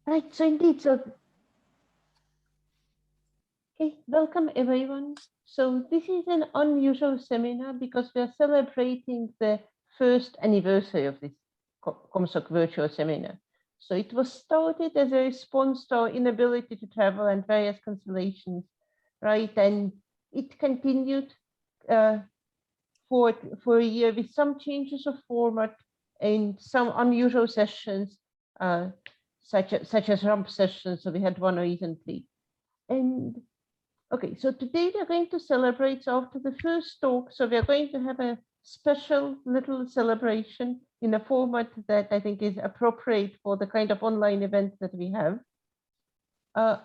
Right, so indeed, okay, welcome everyone. So this is an unusual seminar because we are celebrating the first anniversary of this COMSOC virtual seminar. So it was started as a response to our inability to travel and various cancellations, right? And it continued for a year with some changes of format and some unusual sessions, such as rump sessions. So we had one recently. And okay, so today we're going to celebrate. So after the first talk, so we're going to have a special little celebration in a format that I think is appropriate for the kind of online event that we have. And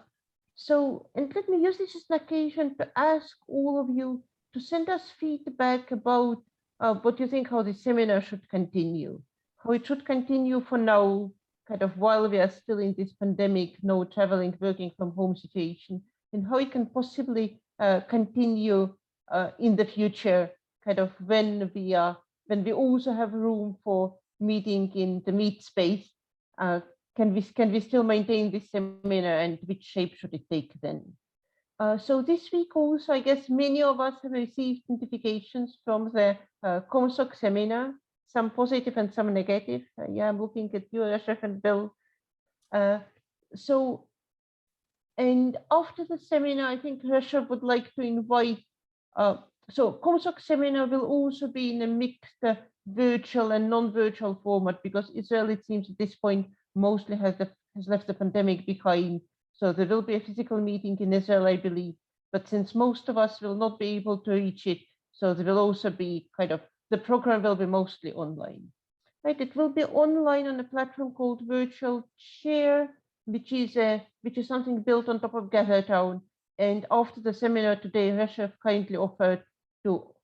let me use this as an occasion to ask all of you to send us feedback about what you think how the seminar should continue, how it should continue for now, kind of while we are still in this pandemic, no traveling, working from home situation, and how it can possibly continue in the future, kind of when we also have room for meeting in the meet space. Can we still maintain this seminar, and which shape should it take then? So this week also, I guess many of us have received notifications from the COMSOC seminar, some positive and some negative. Yeah, I'm looking at you, Rashef and Bill. And after the seminar, I think Rashef would like to invite, so COMSOC seminar will also be in a mixed virtual and non-virtual format, because Israel, it seems at this point, mostly has left the pandemic behind. So there will be a physical meeting in Israel, I believe, but since most of us will not be able to reach it, so there will also be the program will be mostly online. Right, it will be online on a platform called Virtual Chair, which is something built on top of GatherTown. And after the seminar today, Rashef kindly offered to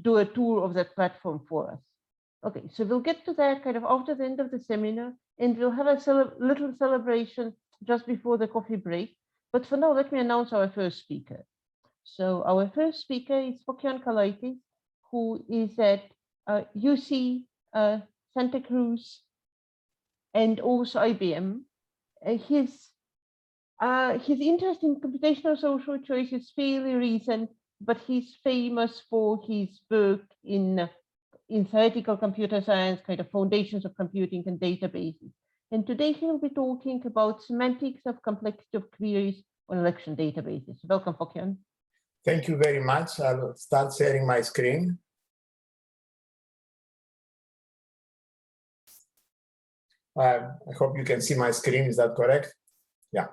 do a tour of that platform for us. Okay, so we'll get to that after the end of the seminar, and we'll have a little celebration just before the coffee break. But for now, let me announce our first speaker. So our first speaker is Phokion Kolaitis, who is at UC Santa Cruz and also IBM. His interest in computational social choice is fairly recent, but he's famous for his work in theoretical computer science, foundations of computing and databases. And today he'll be talking about semantics of complexity of queries on election databases. Welcome, Phokion. Thank you very much. I'll start sharing my screen. I hope you can see my screen. Is that correct? Yeah.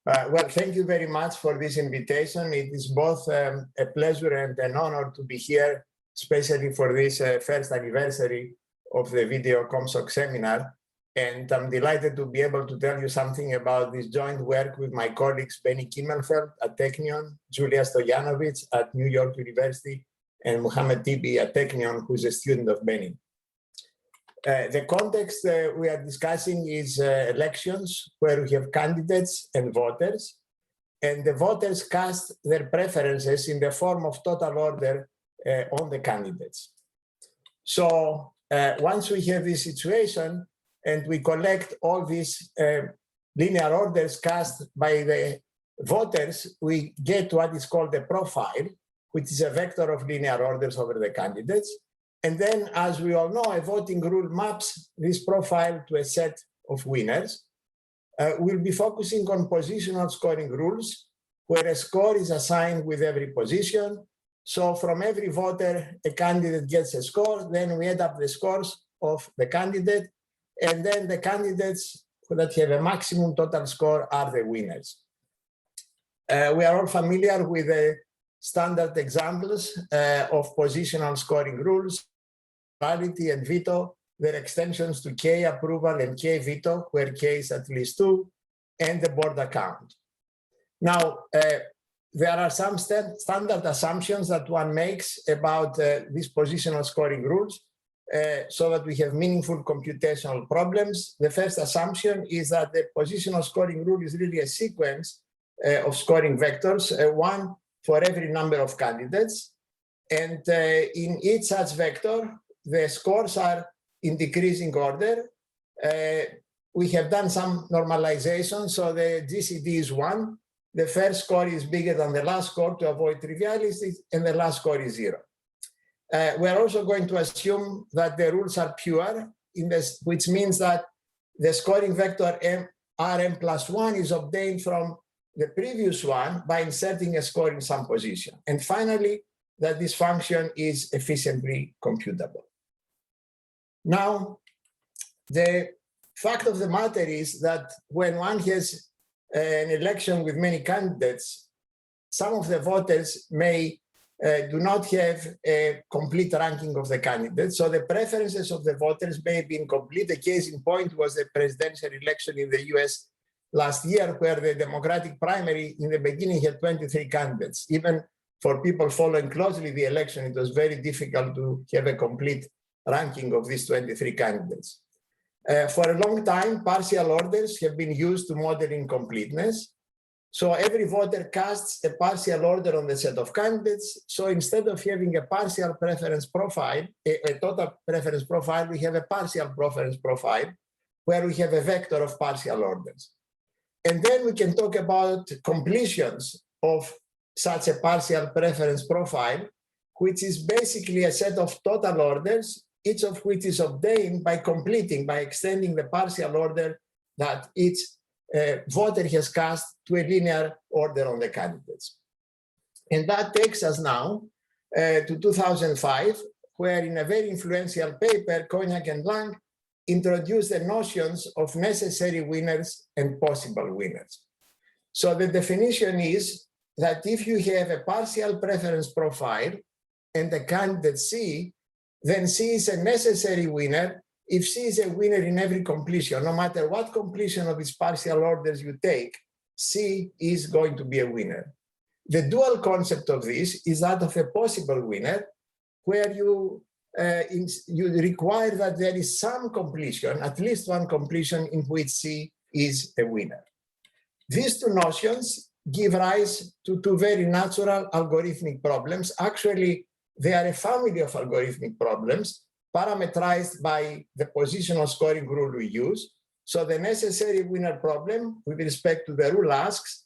Well, thank you very much for this invitation. It is both a pleasure and an honor to be here, especially for this first anniversary of the video COMSOC seminar. And I'm delighted to be able to tell you something about this joint work with my colleagues Benny Kimmelfeld at Technion, Julia Stojanovic at New York University, and Muhammad Tibi at Technion, who's a student of Benny. The context we are discussing is elections where we have candidates and voters, and the voters cast their preferences in the form of total order on the candidates. So once we have this situation and we collect all these linear orders cast by the voters, we get what is called a profile, which is a vector of linear orders over the candidates. And then, as we all know, a voting rule maps this profile to a set of winners. We'll be focusing on positional scoring rules, where a score is assigned with every position. So from every voter, a candidate gets a score, then we add up the scores of the candidate, and then the candidates that have a maximum total score are the winners. We are all familiar with the standard examples of positional scoring rules, plurality and veto, their extensions to K approval and K veto, where K is at least 2, and the board account. Now, there are some standard assumptions that one makes about these positional scoring rules so that we have meaningful computational problems. The first assumption is that the positional scoring rule is really a sequence of scoring vectors, one for every number of candidates. And in each such vector, the scores are in decreasing order. we have done some normalization. So the GCD is 1. The first score is bigger than the last score to avoid trivialities, and the last score is 0. We're also going to assume that the rules are pure, which means that the scoring vector Rm plus 1 is obtained from the previous one by inserting a score in some position. And finally, that this function is efficiently computable. Now, the fact of the matter is that when one has an election with many candidates, some of the voters may do not have a complete ranking of the candidates. So the preferences of the voters may be incomplete. The case in point was the presidential election in the US last year, where the Democratic primary in the beginning had 23 candidates. Even for people following closely the election, it was very difficult to have a complete ranking of these 23 candidates. For a long time, partial orders have been used to model incompleteness. So every voter casts a partial order on the set of candidates. So instead of having a partial preference profile, a total preference profile, we have a partial preference profile where we have a vector of partial orders. And then we can talk about completions of such a partial preference profile, which is basically a set of total orders, each of which is obtained by completing, by extending the partial order that each voter has cast to a linear order on the candidates. And that takes us now to 2005, where in a very influential paper, Cognac and Lang introduced the notions of necessary winners and possible winners. So the definition is that if you have a partial preference profile and the candidate C, then C is a necessary winner if C is a winner in every completion. No matter what completion of its partial orders you take, C is going to be a winner. The dual concept of this is that of a possible winner, where you require that there is some completion, at least one completion in which C is a winner. These two notions give rise to two very natural algorithmic problems. Actually, they are a family of algorithmic problems parameterized by the positional scoring rule we use. So the necessary winner problem with respect to the rule asks,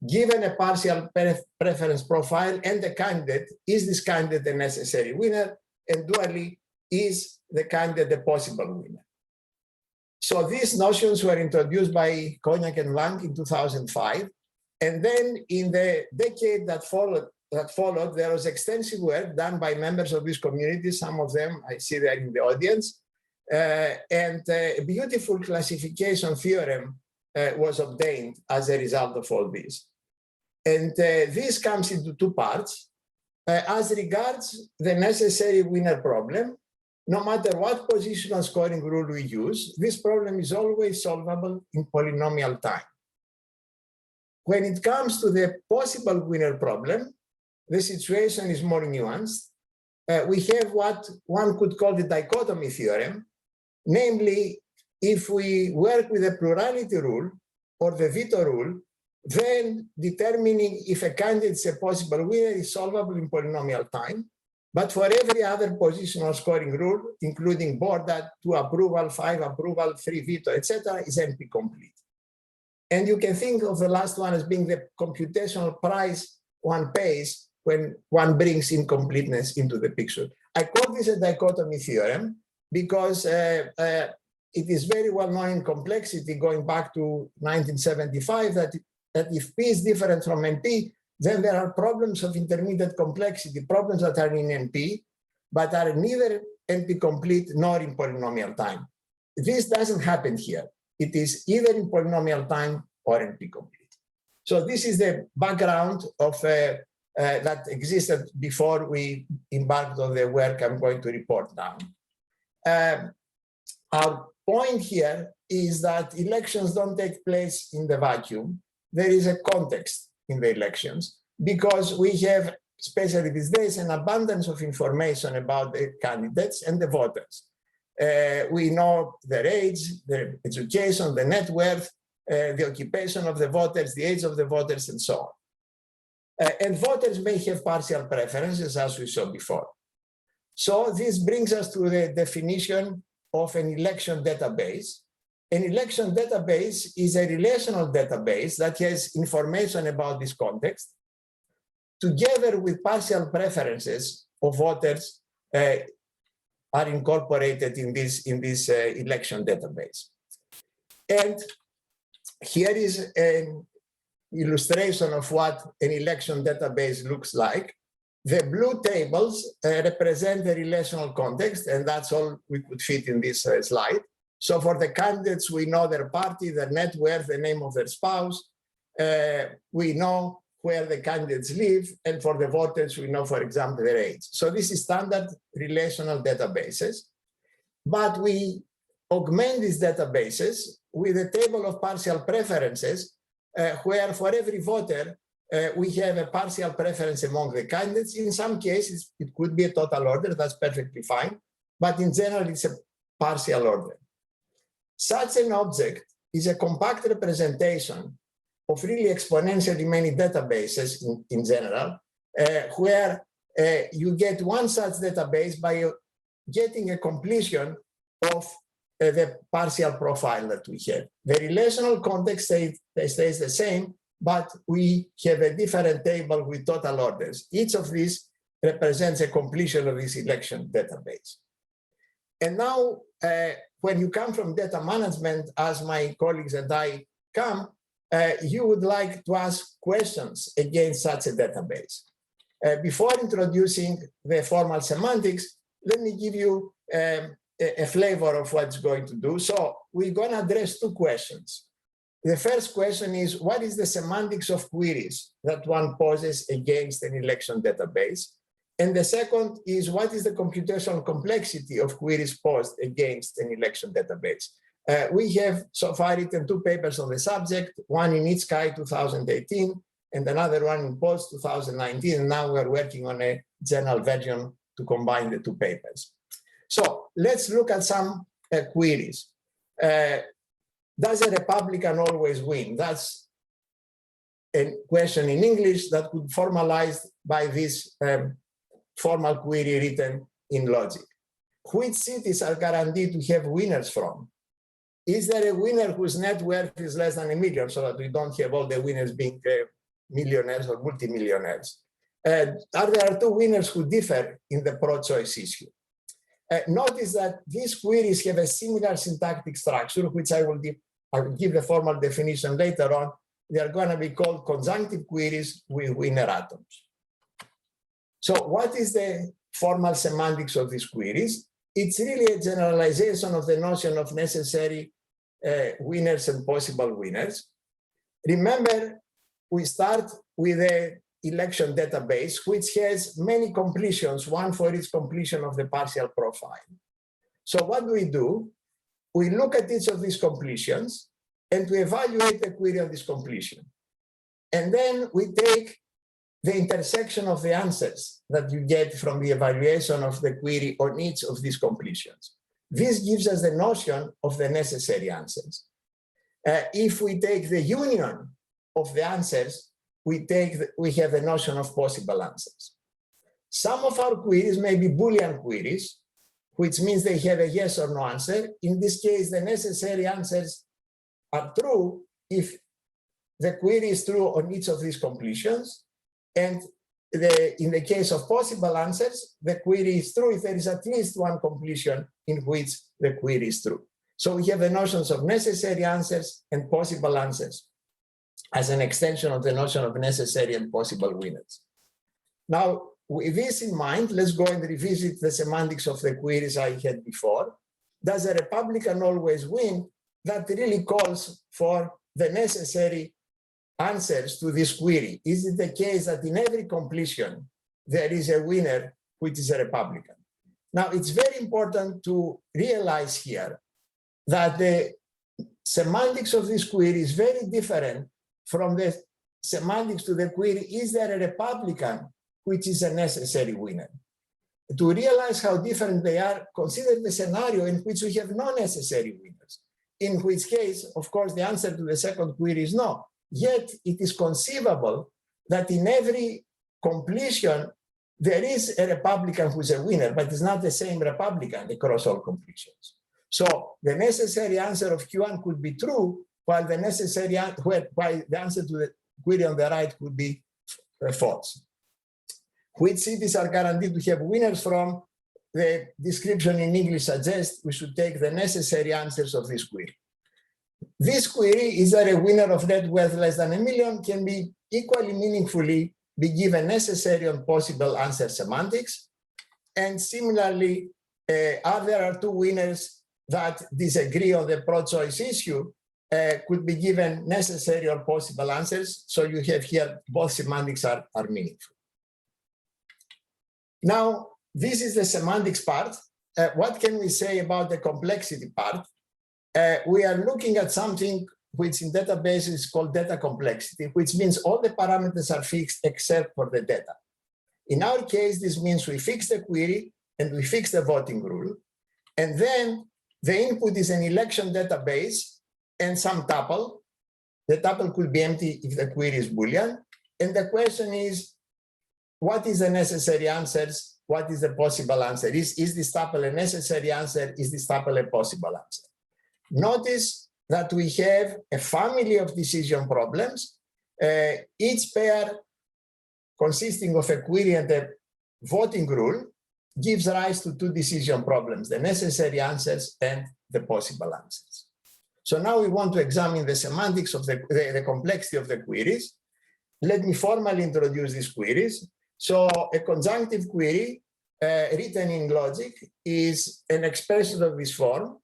given a partial preference profile and the candidate, is this candidate a necessary winner? And dually, is the candidate a possible winner? So these notions were introduced by Cognac and Lang in 2005. And then in the decade that followed, there was extensive work done by members of this community. Some of them I see there in the audience. And a beautiful classification theorem was obtained as a result of all this. And this comes into two parts. As regards the necessary winner problem, no matter what positional scoring rule we use, this problem is always solvable in polynomial time. When it comes to the possible winner problem, the situation is more nuanced. We have what one could call the dichotomy theorem, namely, if we work with the plurality rule or the veto rule, then determining if a candidate is a possible winner is solvable in polynomial time. But for every other positional scoring rule, including Borda, 2 approval, 5 approval, 3 veto, etc., is NP complete. And you can think of the last one as being the computational price one pays when one brings incompleteness into the picture. I call this a dichotomy theorem because it is very well known in complexity going back to 1975 that if P is different from NP, then there are problems of intermediate complexity, problems that are in NP, but are neither NP complete nor in polynomial time. This doesn't happen here. It is either in polynomial time or NP complete. So this is the background of that existed before we embarked on the work I'm going to report now. Our point here is that elections don't take place in the vacuum. There is a context in the elections because we have, especially these days, an abundance of information about the candidates and the voters. We know their age, their education, the net worth, the occupation of the voters, the age of the voters, and so on. And voters may have partial preferences, as we saw before. So this brings us to the definition of an election database. an election database is a relational database that has information about this context, together with partial preferences of voters are incorporated in this election database. And here is an illustration of what an election database looks like. The blue tables represent the relational context, and that's all we could fit in this slide. So for the candidates, we know their party, their net worth, the name of their spouse. We know where the candidates live, and for the voters, we know, for example, their age. So this is standard relational databases, but we augment these databases with a table of partial preferences, where for every voter, we have a partial preference among the candidates. In some cases, it could be a total order, that's perfectly fine, but in general, it's a partial order. Such an object is a compact representation of really exponentially many databases in general, where you get one such database by getting a completion of the partial profile that we have. The relational context stays the same, but we have a different table with total orders. Each of these represents a completion of this election database. And now, when you come from data management, as my colleagues and I come, you would like to ask questions against such a database. Before introducing the formal semantics, let me give you a flavor of what it's going to do. So we're going to address two questions. The first question is, what is the semantics of queries that one poses against an election database? And the second is, what is the computational complexity of queries posed against an election database? We have so far written two papers on the subject, one in ITSCAI 2018 and another one in POST 2019. And now we're working on a journal version to combine the two papers. So let's look at some queries. Does a Republican always win? That's a question in English that could be formalized by this formal query written in logic. Which cities are guaranteed to have winners from? Is there a winner whose net worth is less than $1 million, so that we don't have all the winners being millionaires or multimillionaires? Are there two winners who differ in the pro-choice issue? Notice that these queries have a similar syntactic structure, which I will give the formal definition later on. They are going to be called conjunctive queries with winner atoms. So what is the formal semantics of these queries? It's really a generalization of the notion of necessary winners and possible winners. Remember, we start with an election database, which has many completions, one for each completion of the partial profile. So what do? We look at each of these completions and we evaluate the query of this completion. And then we take the intersection of the answers that you get from the evaluation of the query on each of these completions. This gives us the notion of the necessary answers. If we take the union of the answers, we have the notion of possible answers. Some of our queries may be Boolean queries, which means they have a yes or no answer. In this case, the necessary answers are true if the query is true on each of these completions. And in the case of possible answers, the query is true if there is at least one completion in which the query is true. So we have the notions of necessary answers and possible answers as an extension of the notion of necessary and possible winners. Now, with this in mind, let's go and revisit the semantics of the queries I had before. Does a Republican always win? That really calls for the necessary answers to this query. Is it the case that in every completion there is a winner which is a Republican? Now, it's very important to realize here that the semantics of this query is very different from the semantics to the query, is there a Republican which is a necessary winner? To realize how different they are, consider the scenario in which we have no necessary winners, in which case, of course, the answer to the second query is no. Yet it is conceivable that in every completion, there is a Republican who is a winner, but it's not the same Republican across all completions. So the necessary answer of Q1 could be true, while the answer to the query on the right could be false. Which cities are guaranteed to have winners from? The description in English suggests we should take the necessary answers of this query. This query, is there a winner of net worth less than $1 million, can be equally meaningfully be given necessary and possible answer semantics. And similarly, there are two winners that disagree on the pro-choice issue, could be given necessary or possible answers. So you have here both semantics are meaningful. Now, this is the semantics part. What can we say about the complexity part? We are looking at something which in databases is called data complexity, which means all the parameters are fixed except for the data. In our case, this means we fix the query and we fix the voting rule. And then the input is an election database and some tuple. The tuple could be empty if the query is Boolean. And the question is, what is the necessary answers? What is the possible answer? Is this tuple a necessary answer? Is this tuple a possible answer? Notice that we have a family of decision problems, each pair consisting of a query and a voting rule gives rise to two decision problems, the necessary answers and the possible answers. So now we want to examine the semantics of the complexity of the queries. Let me formally introduce these queries. So a conjunctive query written in logic is an expression of this form.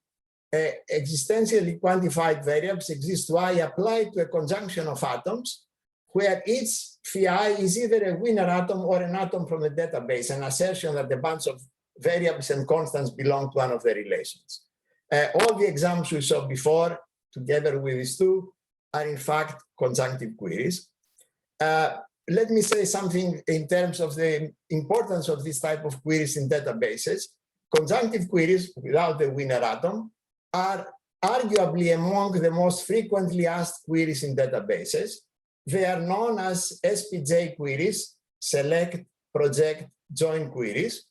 Existentially quantified variables exist to I applied to a conjunction of atoms where each phi is either a winner atom or an atom from the database, an assertion that a bunch of variables and constants belong to one of the relations. All the examples we saw before, together with these two, are in fact conjunctive queries. Let me say something in terms of the importance of this type of queries in databases. Conjunctive queries without the winner atom are arguably among the most frequently asked queries in databases. They are known as SPJ queries, select, project, join queries.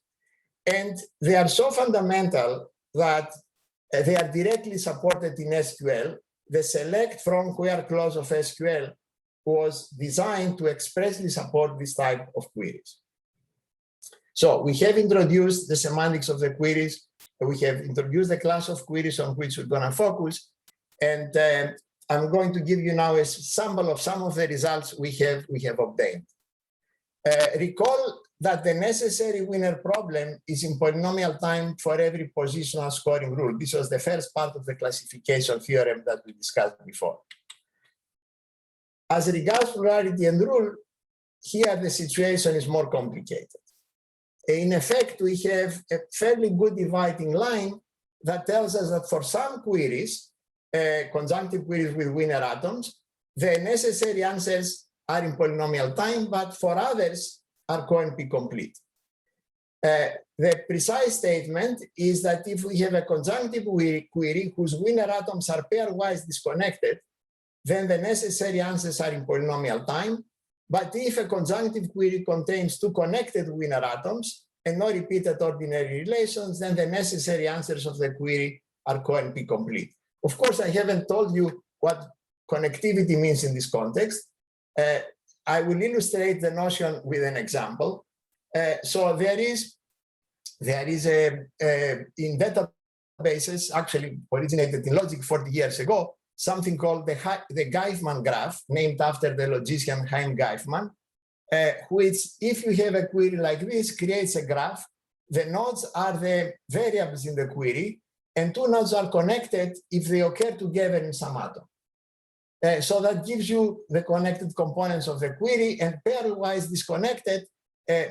And they are so fundamental that they are directly supported in SQL. The select from where clause of SQL was designed to expressly support this type of queries. So we have introduced the semantics of the queries. We have introduced the class of queries on which we're going to focus. And I'm going to give you now a sample of some of the results we have obtained. Recall that the necessary winner problem is in polynomial time for every positional scoring rule. This was the first part of the classification theorem that we discussed before. As regards plurality and rule, here the situation is more complicated. In effect, we have a fairly good dividing line that tells us that for some queries, conjunctive queries with winner atoms, the necessary answers are in polynomial time, but for others are co-NP complete. The precise statement is that if we have a conjunctive query whose winner atoms are pairwise disconnected, then the necessary answers are in polynomial time. But if a conjunctive query contains two connected winner atoms and no repeated ordinary relations, then the necessary answers of the query are co-NP complete. Of course, I haven't told you what connectivity means in this context. I will illustrate the notion with an example. So there is in databases, actually originated in logic 40 years ago, something called the Geifman graph, named after the logician Chaim Geifman, which, if you have a query like this, creates a graph. The nodes are the variables in the query, and two nodes are connected if they occur together in some atom. So that gives you the connected components of the query, and pairwise disconnected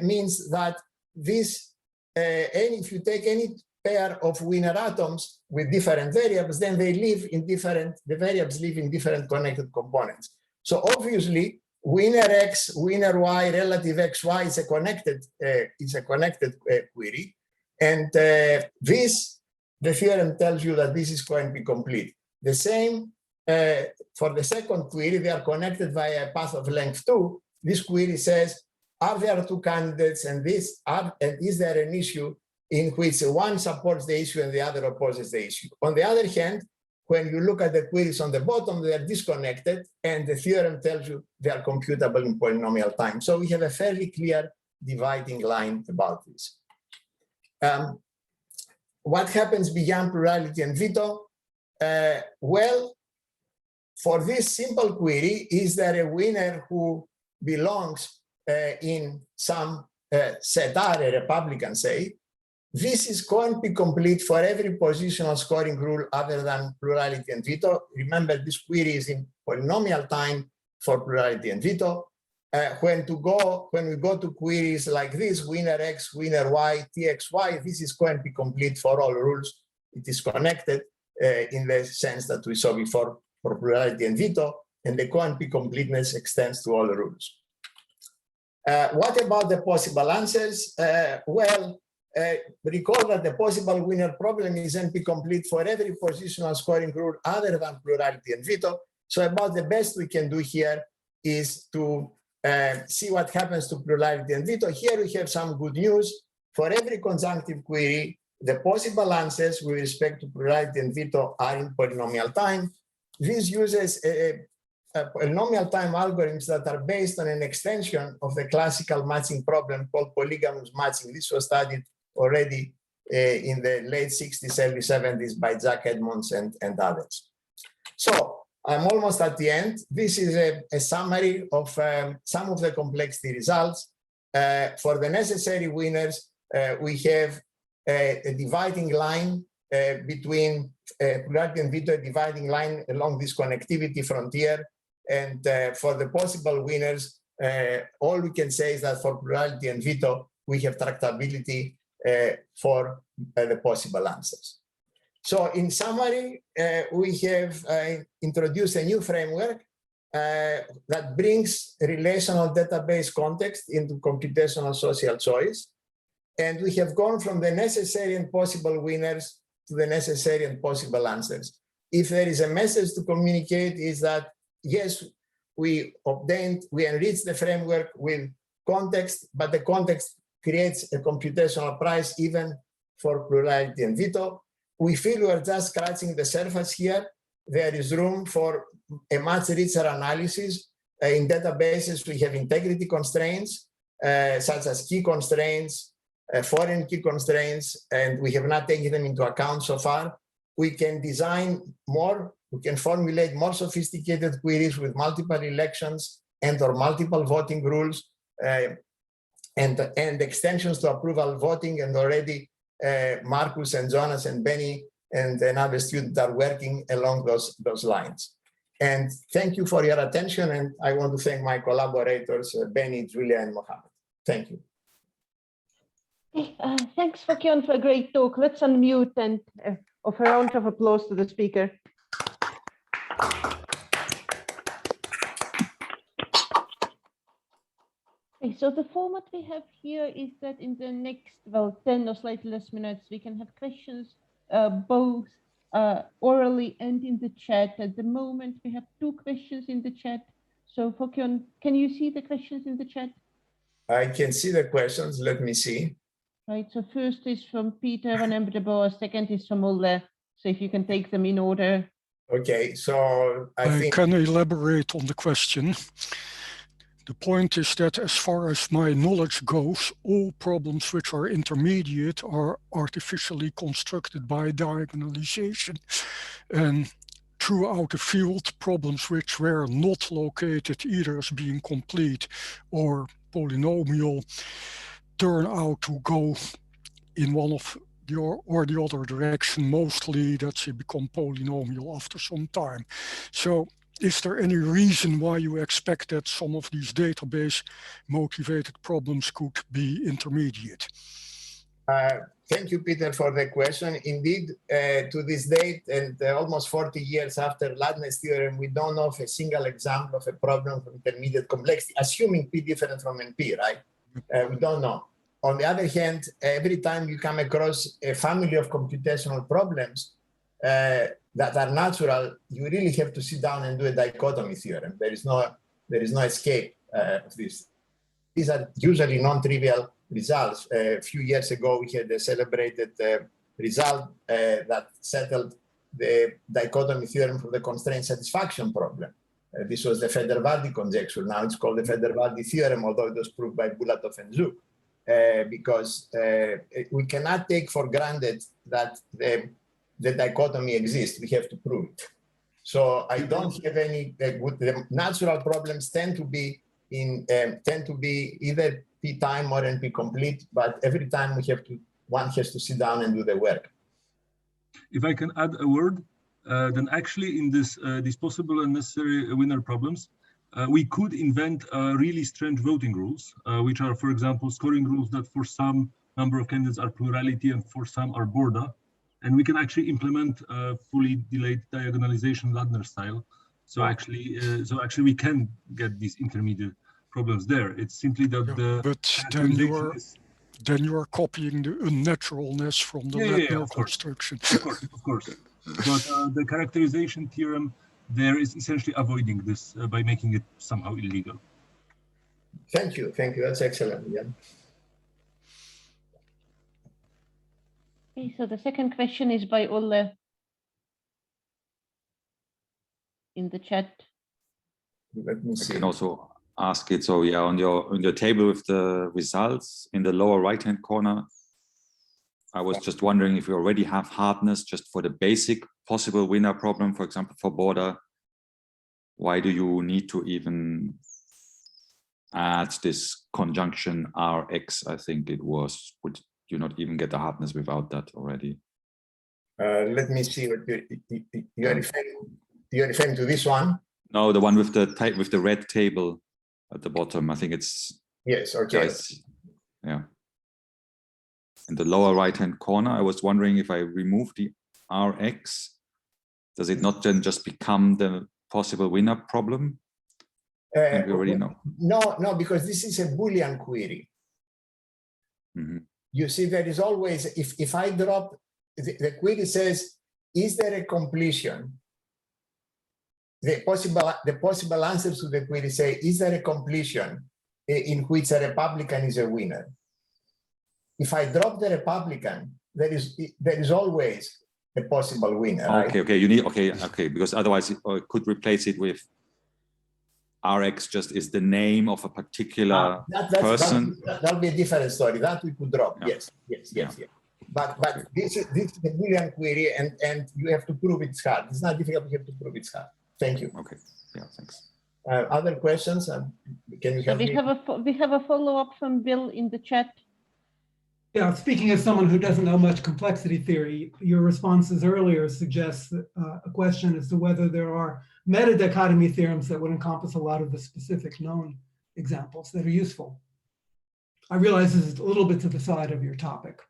means that this, if you take any pair of winner atoms with different variables, then they live in different, the variables live in different connected components. So obviously, winner X, winner Y, relative XY is a connected query. And the theorem tells you that this is co-NP complete. The same for the second query, they are connected via a path of length 2. This query says, are there two candidates, and is there an issue in which one supports the issue and the other opposes the issue. On the other hand, when you look at the queries on the bottom, they are disconnected, and the theorem tells you they are computable in polynomial time. So we have a fairly clear dividing line about this. What happens beyond plurality and veto? Well, for this simple query, is there a winner who belongs in some set R, a Republican, say? This is going to be complete for every positional scoring rule other than plurality and veto. Remember, this query is in polynomial time for plurality and veto. When we go to queries like this, winner X, winner Y, TXY, this is going to be complete for all rules. It is connected in the sense that we saw before for plurality and veto, and the CONP completeness extends to all rules. What about the possible answers? Recall that the possible winner problem is NP complete for every positional scoring rule other than plurality and veto. So about the best we can do here is to see what happens to plurality and veto. Here we have some good news. For every conjunctive query, the possible answers with respect to plurality and veto are in polynomial time. This uses polynomial time algorithms that are based on an extension of the classical matching problem called polygamous matching. This was studied already in the late 60s, early 70s by Jack Edmonds and others. So I'm almost at the end. This is a summary of some of the complexity results. For the necessary winners, we have a dividing line between plurality and veto, a dividing line along this connectivity frontier. And for the possible winners, all we can say is that for plurality and veto, we have tractability for the possible answers. So in summary, we have introduced a new framework that brings relational database context into computational social choice. And we have gone from the necessary and possible winners to the necessary and possible answers. If there is a message to communicate, is that yes, we enriched the framework with context, but the context creates a computational price even for plurality and veto. We feel we are just scratching the surface here. There is room for a much richer analysis. In databases, we have integrity constraints, such as key constraints, foreign key constraints, and we have not taken them into account so far. We can design more, we can formulate more sophisticated queries with multiple elections and or multiple voting rules and extensions to approval voting, and already Marcus and Jonas and Benny and another student are working along those lines. And thank you for your attention, and I want to thank my collaborators, Benny, Julia, and Mohammed. Thank you. Thanks, Phokion, for a great talk. Let's unmute and offer a round of applause to the speaker. Okay, so the format we have here is that in the next, 10 or slightly less minutes, we can have questions both orally and in the chat. At the moment, we have 2 questions in the chat. So Phokion, can you see the questions in the chat? I can see the questions. Let me see. Right, so first is from Peter van Embdeboer, second is from Ulle. So if you can take them in order. Okay, so I can elaborate on the question. The point is that as far as my knowledge goes, all problems which are intermediate are artificially constructed by diagonalization. And throughout the field, problems which were not located either as being complete or polynomial turn out to go in one of the or the other direction. Mostly that they become polynomial after some time. So is there any reason why you expect that some of these database motivated problems could be intermediate? Thank you, Peter, for the question. Indeed, to this date, and almost 40 years after Ladner's theorem, we don't know of a single example of a problem of intermediate complexity, assuming P different from NP, right? We don't know. On the other hand, every time you come across a family of computational problems that are natural, you really have to sit down and do a dichotomy theorem. There is no escape of this. these are usually non-trivial results. A few years ago, we had a celebrated result that settled the dichotomy theorem for the constraint satisfaction problem. This was the Federer-Vardy conjecture. Now it's called the Federer-Vardy theorem, although it was proved by Bulatov and Zuk, because we cannot take for granted that the dichotomy exists. We have to prove it. So I don't have any. The natural problems tend to be either p-time or NP-complete, but every time one has to sit down and do the work. If I can add a word, then actually in these possible and necessary winner problems, we could invent really strange voting rules, which are, for example, scoring rules that for some number of candidates are plurality and for some are Borda. And we can actually implement fully delayed diagonalization Ladner style. So actually we can get these intermediate problems there. It's simply that then you are copying the unnaturalness from the Ladner construction. Of course. But the characterization theorem there is essentially avoiding this by making it somehow illegal. Thank you. That's excellent. Yeah. Okay, so the second question is by Olle in the chat. Let me see. I can also ask it. So yeah, on your table with the results in the lower right-hand corner, I was just wondering if you already have hardness just for the basic possible winner problem, for example, for Borda. Why do you need to even add this conjunction Rx? I think it was. Would you not even get the hardness without that already? Let me see what you're referring to. This one? No, the one with the red table at the bottom. I think it's yes. Okay. Yeah. In the lower right-hand corner, I was wondering if I remove the Rx, does it not then just become the possible winner problem? We already know. No, because this is a Boolean query. Mm-hmm. You see, there is always, if I drop, the query says, is there a completion? The possible answers to the query say, is there a completion in which a Republican is a winner? If I drop the Republican, there is always a possible winner. Okay, right? okay, you need okay, because otherwise it could replace it with Rx just is the name of a particular person. That'll be a different story. That we could drop. Yeah. Yes. But this is a Boolean query, and you have to prove it's hard. It's not difficult. You have to prove it's hard. Thank you. Okay. Yeah. Thanks. Other questions? Can you help me? We have a follow-up from Bill in the chat. Yeah, speaking as someone who doesn't know much complexity theory, your responses earlier suggest a question as to whether there are meta-dichotomy theorems that would encompass a lot of the specific known examples that are useful. I realize this is a little bit to the side of your topic.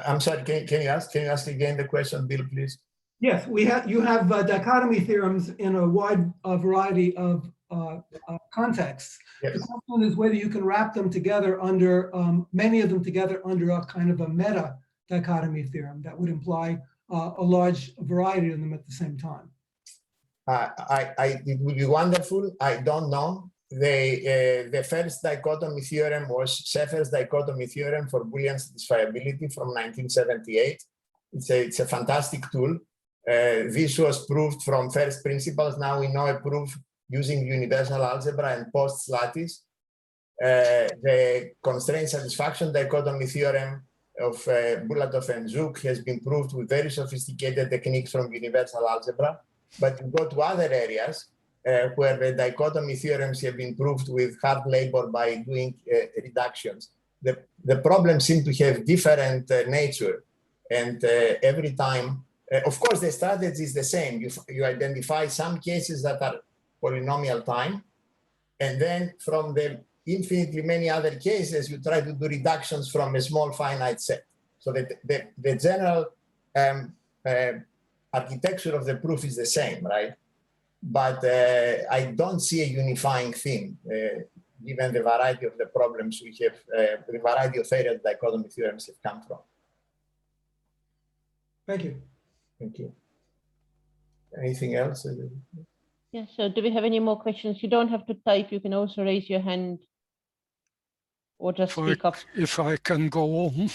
I'm sorry, can you ask again the question, Bill, please? Yes, you have dichotomy theorems in a wide variety of contexts. Yes. The question is whether you can wrap them together under, many of them together under a kind of a meta dichotomy theorem that would imply a large variety of them at the same time. It would be wonderful. I don't know. The first dichotomy theorem was Sheffer's dichotomy theorem for Boolean satisfiability from 1978. It's a fantastic tool. This was proved from first principles. Now we know a proof using universal algebra and post-lattice. The constraint satisfaction dichotomy theorem of Bulatov and Zuk has been proved with very sophisticated techniques from universal algebra. But you go to other areas where the dichotomy theorems have been proved with hard labor by doing reductions. The problems seem to have different nature. And every time, of course, the strategy is the same. You identify some cases that are polynomial time. And then from the infinitely many other cases, you try to do reductions from a small finite set. So that the general architecture of the proof is the same, right? But I don't see a unifying theme, given the variety of the problems we have, the variety of areas dichotomy theorems have come from. Thank you. Thank you. Anything else? Yeah, so do we have any more questions? You don't have to type, you can also raise your hand. or just speak up. If I can go on.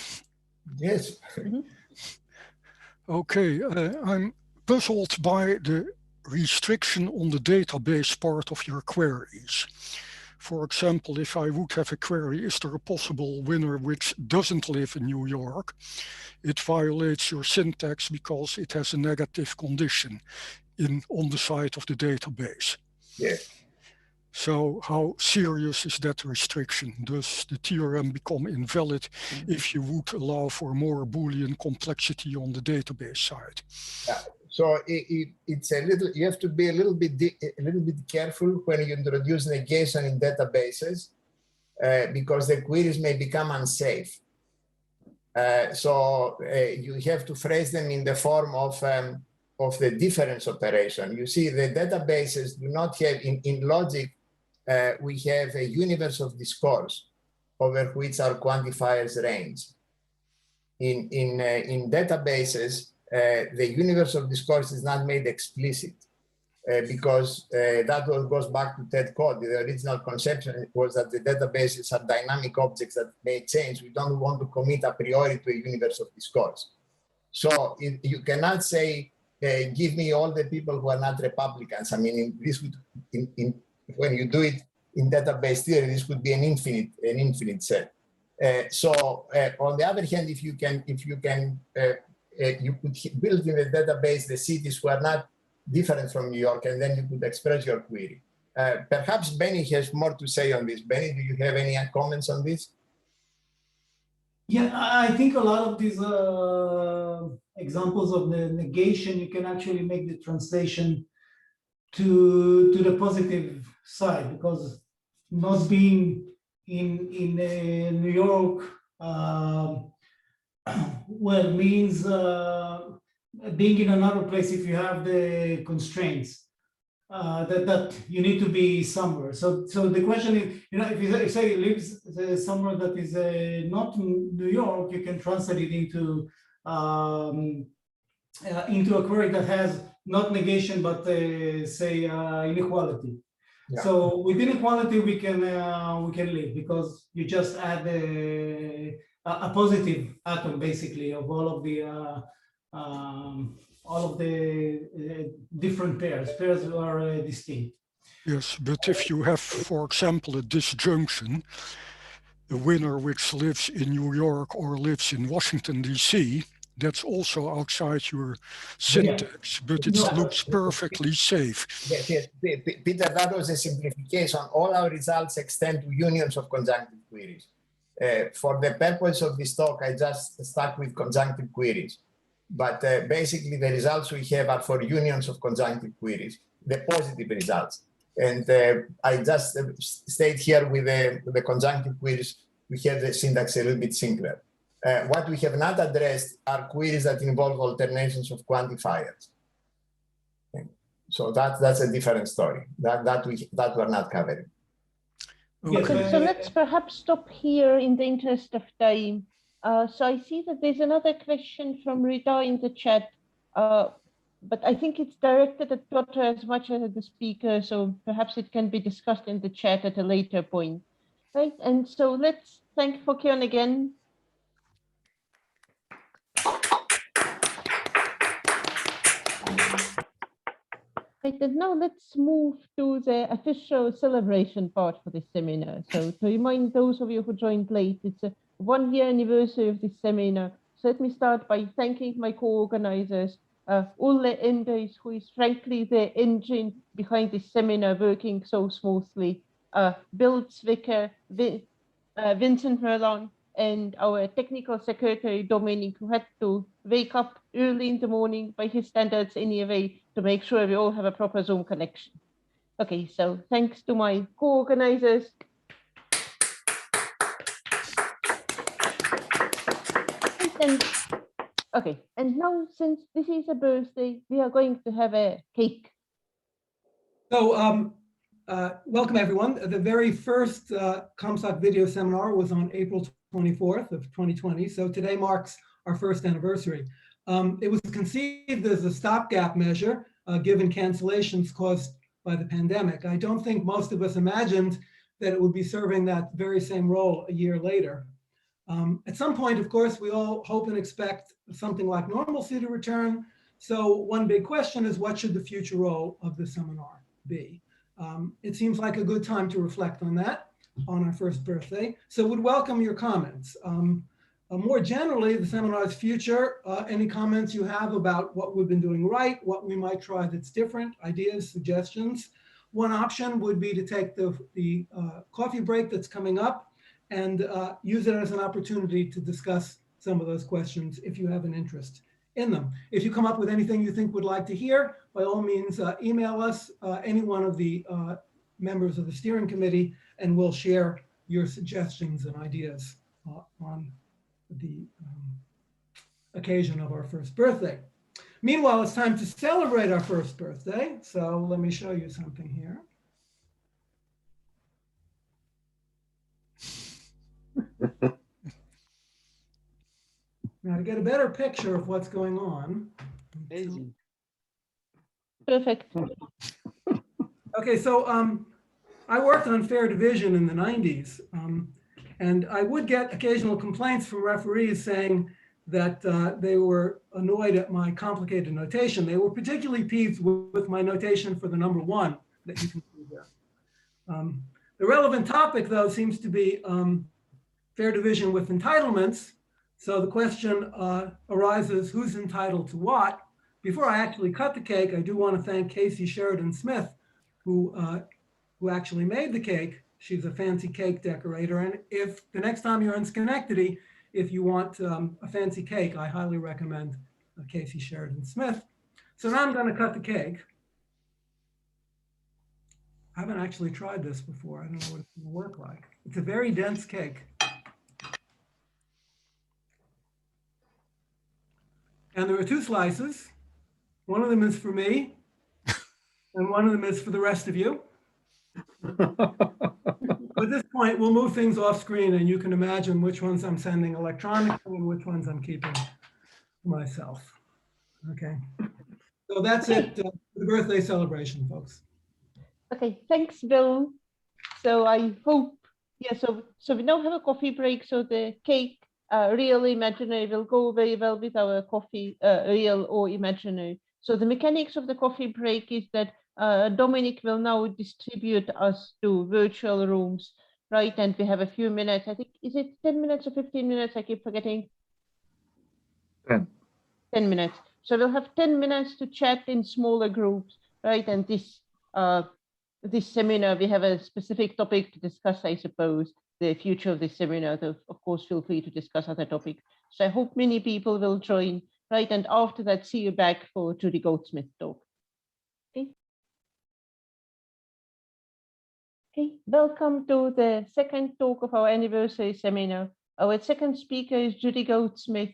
Yes. Okay, I'm puzzled by the restriction on the database part of your queries. For example, if I would have a query, is there a possible winner which doesn't live in New York? It violates your syntax because it has a negative condition on the side of the database. Yes. So how serious is that restriction? Does the theorem become invalid if you would allow for more Boolean complexity on the database side? Yeah. So it's a little. You have to be a little bit careful when you introduce negation in databases, because the queries may become unsafe. So you have to phrase them in the form of the difference operation. You see, the databases do not have in logic. We have a universe of discourse over which our quantifiers range. In databases, the universe of discourse is not made explicit because that goes back to TED Code. The original conception was that the databases are dynamic objects that may change. We don't want to commit a priori to a universe of discourse. So you cannot say, give me all the people who are not Republicans. I mean, when you do it in database theory, this could be an infinite set. So on the other hand, if you could build in the database the cities who are not different from New York, and then you could express your query. Perhaps Benny has more to say on this. Benny, do you have any comments on this? Yeah, I think a lot of these examples of the negation, you can actually make the translation to the positive side, because not being in New York well means being in another place if you have the constraints that you need to be somewhere. So the question is, if you say it lives somewhere that is not in New York, you can translate it into a query that has not negation but say inequality. Yeah. So with inequality we can live, because you just add a positive atom basically of all of the different pairs. Pairs are distinct. Yes, but if you have, for example, a disjunction, a winner which lives in New York or lives in Washington, D.C., that's also outside your syntax, but it looks perfectly safe. Yes. Peter, that was a simplification. All our results extend to unions of conjunctive queries. For the purpose of this talk, I just stuck with conjunctive queries. But basically, the results we have are for unions of conjunctive queries, the positive results. And I just stayed here with the conjunctive queries. We have the syntax a little bit simpler. What we have not addressed are queries that involve alternations of quantifiers. Okay. So that's a different story. That we're not covering. Okay. So let's perhaps stop here in the interest of time. So I see that there's another question from Rita in the chat, but I think it's directed at Piotr as much as at the speaker, so perhaps it can be discussed in the chat at a later point. Right, and so let's thank Phokion again. Right, and now let's move to the official celebration part for this seminar. So to remind those of you who joined late, it's a 1-year anniversary of this seminar. So let me start by thanking my co-organizers, Ulle Enders, who is frankly the engine behind this seminar working so smoothly, Bill Zwicker, Vincent Merlon, and our technical secretary, Dominic, who had to wake up early in the morning by his standards anyway to make sure we all have a proper Zoom connection. Okay, so thanks to my co-organizers. And now, since this is a birthday, we are going to have a cake. So welcome everyone. The very first COMSOC video seminar was on April 24th of 2020. So today marks our first anniversary. It was conceived as a stopgap measure given cancellations caused by the pandemic. I don't think most of us imagined that it would be serving that very same role a year later. At some point, of course, we all hope and expect something like normalcy to return. So one big question is, what should the future role of the seminar be? It seems like a good time to reflect on that on our first birthday. So would welcome your comments. More generally, the seminar's future, any comments you have about what we've been doing right, what we might try that's different, ideas, suggestions. One option would be to take the coffee break that's coming up and use it as an opportunity to discuss some of those questions if you have an interest in them. If you come up with anything you think would like to hear, by all means, email us, any one of the members of the steering committee, and we'll share your suggestions and ideas on the occasion of our first birthday. Meanwhile, it's time to celebrate our first birthday. So let me show you something here. Now to get a better picture of what's going on. Amazing. Perfect. Okay, so I worked on fair division in the 90s, and I would get occasional complaints from referees saying that they were annoyed at my complicated notation. They were particularly peeved with my notation for the number 1 that you can see here. The relevant topic, though, seems to be fair division with entitlements. So the question arises, who's entitled to what? Before I actually cut the cake, I do want to thank Casey Sheridan Smith, who actually made the cake. She's a fancy cake decorator. And if the next time you're in Schenectady, if you want a fancy cake, I highly recommend Casey Sheridan Smith. So now I'm going to cut the cake. I haven't actually tried this before. I don't know what it's going to work like. It's a very dense cake. And there are 2 slices. One of them is for me, and one of them is for the rest of you. At this point, we'll move things off screen, and you can imagine which ones I'm sending electronically and which ones I'm keeping to myself. Okay. So that's it for the birthday celebration, folks. Okay, thanks, Bill. So I hope, yeah, so we now have a coffee break, so the cake, real imaginary, will go very well with our coffee, real or imaginary. So the mechanics of the coffee break is that Dominic will now distribute us to virtual rooms, right? And we have a few minutes. I think, is it 10 minutes or 15 minutes? I keep forgetting. 10. 10 minutes. So we'll have 10 minutes to chat in smaller groups, right? And this seminar, we have a specific topic to discuss, I suppose, the future of this seminar. So of course, feel free to discuss other topics. So I hope many people will join, right? And after that, see you back for Judy Goldsmith talk. Okay. Okay, welcome to the second talk of our anniversary seminar. Our second speaker is Judy Goldsmith.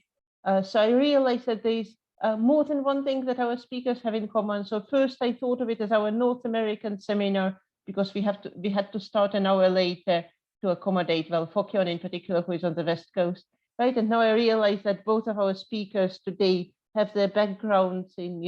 So I realized that there's more than one thing that our speakers have in common. So first I thought of it as our North American seminar, because we had to start an hour later to accommodate, well, Phokion in particular, who is on the West Coast, right? And now I realize that both of our speakers today have their backgrounds in,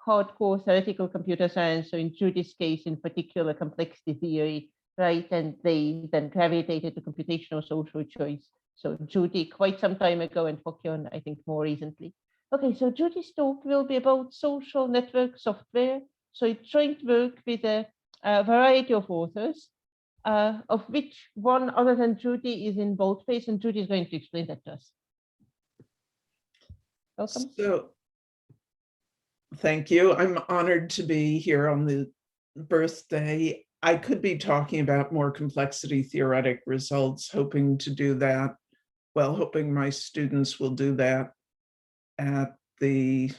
hardcore theoretical computer science. So in Judy's case, in particular, complexity theory, right? And they then gravitated to computational social choice. So Judy quite some time ago, and Phokion, I think, more recently. Okay, so Judy's talk will be about social network software. So it's joint work with a variety of authors, of which one other than Judy is in boldface, and Judy is going to explain that to us. Welcome. So, thank you. I'm honored to be here on the birthday. I could be talking about more complexity theoretic results, hoping to do that. Well, hoping my students will do that at the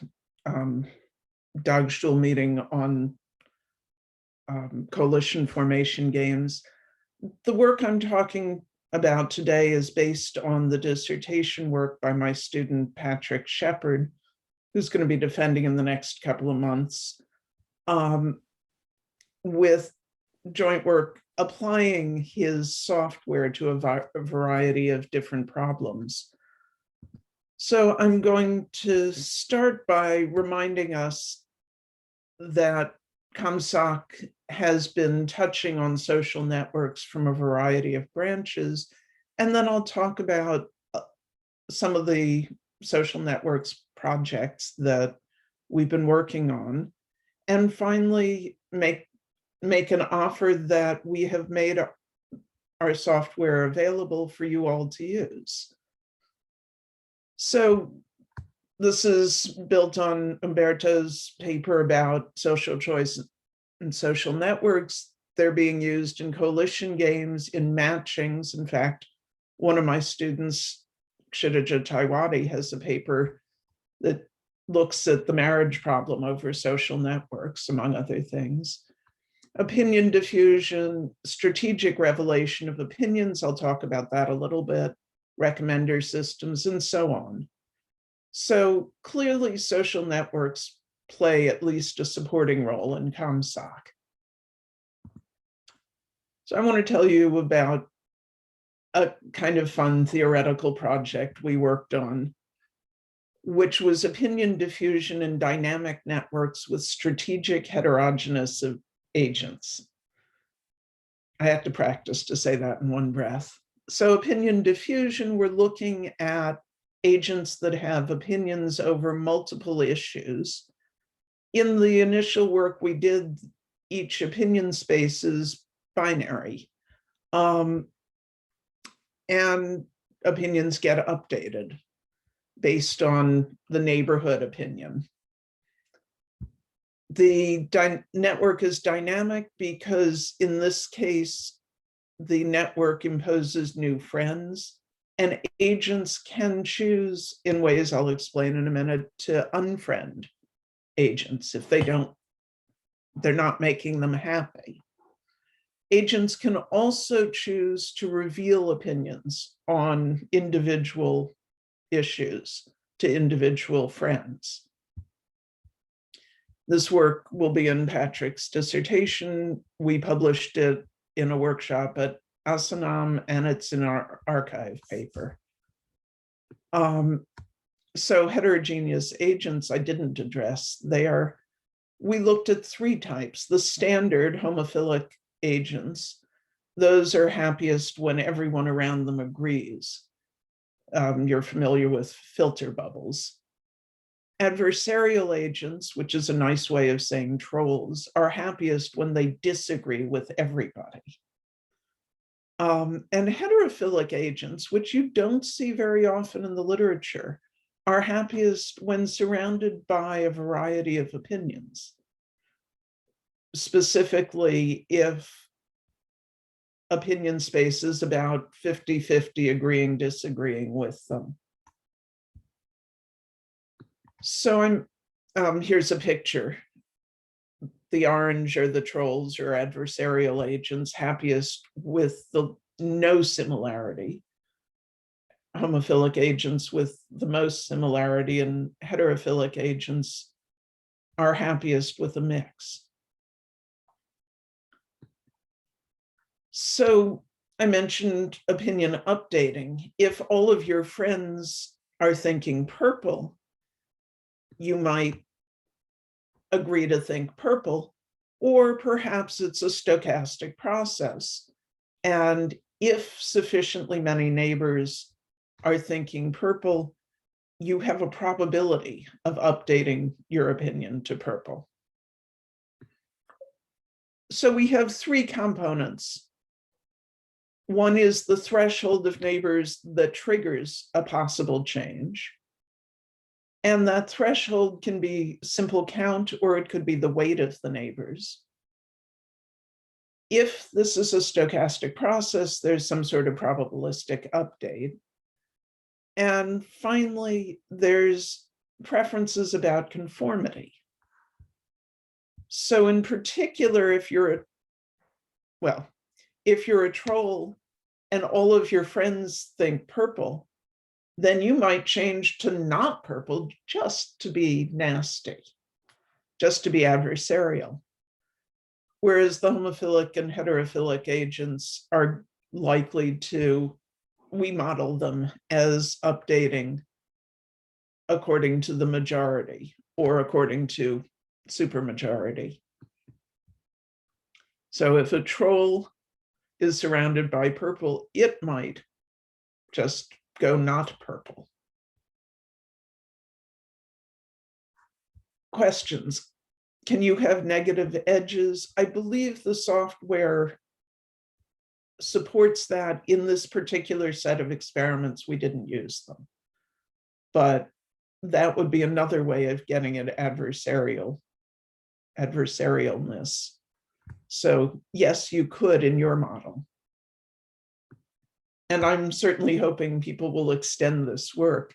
Dagstuhl meeting on coalition formation games. The work I'm talking about today is based on the dissertation work by my student, Patrick Shepard, who's going to be defending in the next couple of months, with joint work applying his software to a variety of different problems. So I'm going to start by reminding us that COMSOC has been touching on social networks from a variety of branches. And then I'll talk about some of the social networks projects that we've been working on. And finally, make an offer that we have made our software available for you all to use. So this is built on Umberto's paper about social choice and social networks. They're being used in coalition games, in matchings. In fact, one of my students, Kshitija Taiwati, has a paper that looks at the marriage problem over social networks, among other things. Opinion diffusion, strategic revelation of opinions, I'll talk about that a little bit, recommender systems, and so on. So clearly social networks play at least a supporting role in COMSOC. So I want to tell you about a kind of fun theoretical project we worked on, which was opinion diffusion in dynamic networks with strategic heterogeneous agents. I had to practice to say that in one breath. So opinion diffusion, we're looking at agents that have opinions over multiple issues. In the initial work we did, each opinion space is binary. And opinions get updated based on the neighborhood opinion. The network is dynamic because in this case, the network imposes new friends, and agents can choose, in ways I'll explain in a minute, to unfriend agents if they're not making them happy. Agents can also choose to reveal opinions on individual issues to individual friends. This work will be in Patrick's dissertation. We published it in a workshop at Asanam, and it's in our archive paper. So heterogeneous agents I didn't address. We looked at three types. The standard homophilic agents, those are happiest when everyone around them agrees. You're familiar with filter bubbles. Adversarial agents, which is a nice way of saying trolls, are happiest when they disagree with everybody. And heterophilic agents, which you don't see very often in the literature, are happiest when surrounded by a variety of opinions. Specifically, if opinion space is about 50-50 agreeing, disagreeing with them. So here's a picture. The orange are the trolls or adversarial agents, happiest with the no similarity. Homophilic agents with the most similarity, and heterophilic agents are happiest with a mix. So I mentioned opinion updating. If all of your friends are thinking purple, you might agree to think purple, or perhaps it's a stochastic process. And if sufficiently many neighbors are thinking purple, you have a probability of updating your opinion to purple. So we have three components. One is the threshold of neighbors that triggers a possible change. And that threshold can be simple count, or it could be the weight of the neighbors. If this is a stochastic process, there's some sort of probabilistic update. And finally, there's preferences about conformity. So in particular, if you're a troll and all of your friends think purple, then you might change to not purple just to be nasty, just to be adversarial. Whereas the homophilic and heterophilic agents are likely to, we model them as updating according to the majority or according to supermajority. So if a troll is surrounded by purple, it might just go not purple. Questions. Can you have negative edges? I believe the software supports that. In this particular set of experiments, we didn't use them. But that would be another way of getting at adversarialness. So yes, you could in your model. And I'm certainly hoping people will extend this work.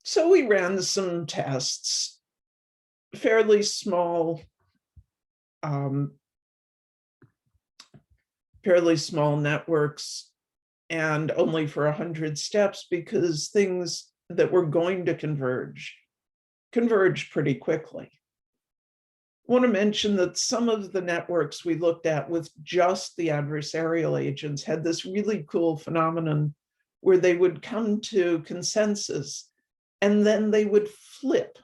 So we ran some tests, fairly small networks, and only for 100 steps, because things that were going to converge pretty quickly. I want to mention that some of the networks we looked at with just the adversarial agents had this really cool phenomenon where they would come to consensus and then they would flip.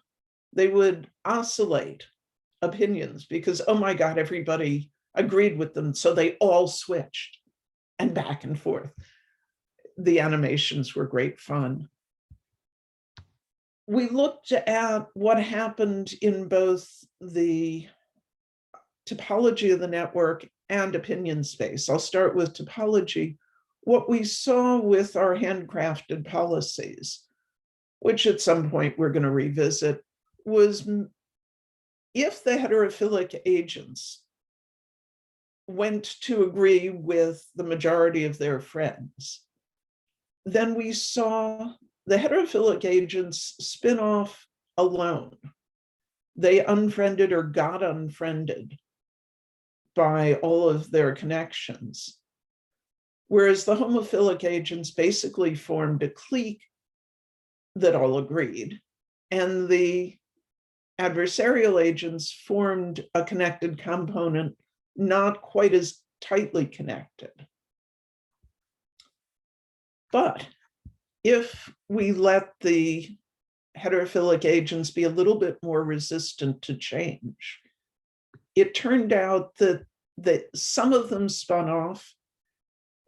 They would oscillate opinions because, oh my God, everybody agreed with them. So they all switched and back and forth. The animations were great fun. We looked at what happened in both the topology of the network and opinion space. I'll start with topology. What we saw with our handcrafted policies, which at some point we're going to revisit, was if the heterophilic agents went to agree with the majority of their friends, then we saw the heterophilic agents spin off alone. They unfriended or got unfriended by all of their connections. Whereas the homophilic agents basically formed a clique that all agreed. And the adversarial agents formed a connected component, not quite as tightly connected. But if we let the heterophilic agents be a little bit more resistant to change, it turned out that some of them spun off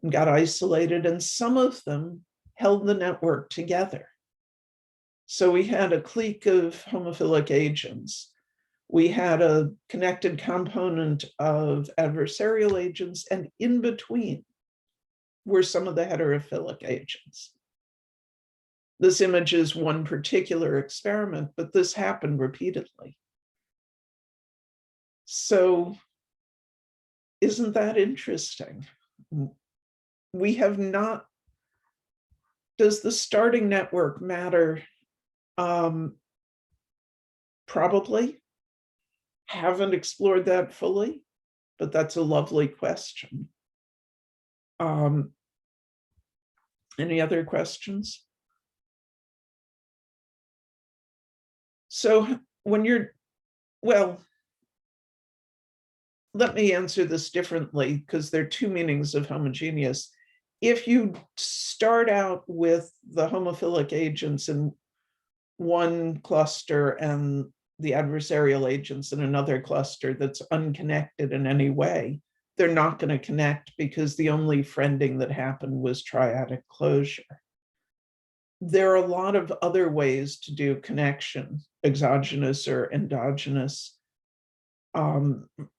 and got isolated, and some of them held the network together. So we had a clique of homophilic agents. We had a connected component of adversarial agents, and in between were some of the heterophilic agents. This image is one particular experiment, but this happened repeatedly. So isn't that interesting? We have not, does the starting network matter? Probably. Haven't explored that fully, but that's a lovely question. Any other questions? So when you're, well, let me answer this differently because there are two meanings of homogeneous. If you start out with the homophilic agents in one cluster and the adversarial agents in another cluster that's unconnected in any way, they're not going to connect because the only friending that happened was triadic closure. There are a lot of other ways to do connection, exogenous or endogenous,